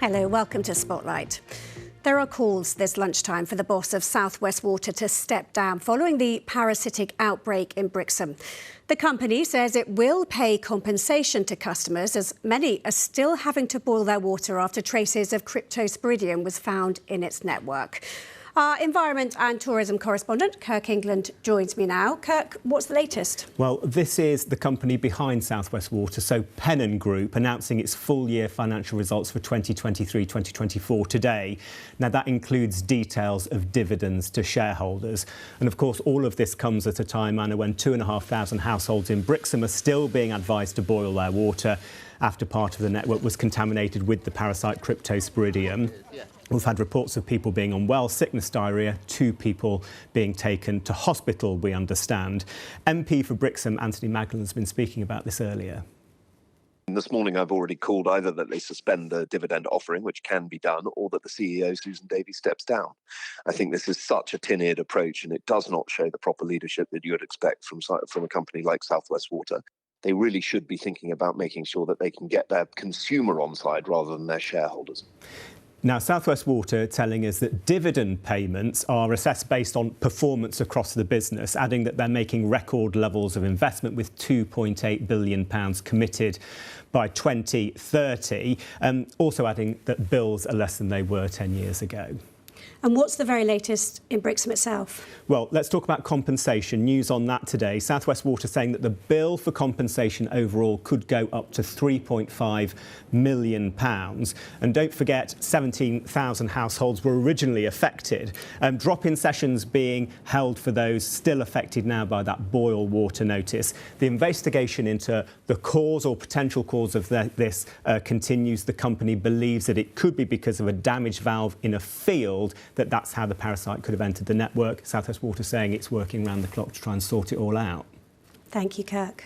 Hello, welcome to Spotlight. There are calls this lunchtime for the boss of South West Water to step down following the parasitic outbreak in Brixham. The company says it will pay compensation to customers, as many are still having to boil their water after traces of cryptosporidium was found in its network. Our environment and tourism correspondent, Kirk England, joins me now. Kirk, what's the latest? Well, this is the company behind South West Water, so Pennon Group, announcing its full-year financial results for 2023-2024 today. Now, that includes details of dividends to shareholders. And, of course, all of this comes at a time, Anna, when 2,500 households in Brixham are still being advised to boil their water after part of the network was contaminated with the parasite cryptosporidium. We've had reports of people being unwell, sickness, diarrhoea, 2 people being taken to hospital, we understand. MP for Brixham, Anthony Magdalen, has been speaking about this earlier. This morning I've already called either that they suspend the dividend offering, which can be done, or that the CEO, Susan Davies, steps down. I think this is such a tin-eared approach, and it does not show the proper leadership that you would expect from a company like South West Water. They really should be thinking about making sure that they can get their consumer on side rather than their shareholders. Now, South West Water telling us that dividend payments are assessed based on performance across the business, adding that they're making record levels of investment with £2.8 billion committed by 2030, also adding that bills are less than they were 10 years ago. And what's the very latest in Brixham itself? Well, let's talk about compensation. News on that today. South West Water saying that the bill for compensation overall could go up to £3.5 million. And don't forget, 17,000 households were originally affected. Drop-in sessions being held for those still affected now by that boil water notice. The investigation into the cause or potential cause of this continues. The company believes that it could be because of a damaged valve in a field, that's how the parasite could have entered the network. South West Water saying it's working round the clock to try and sort it all out. Thank you, Kirk.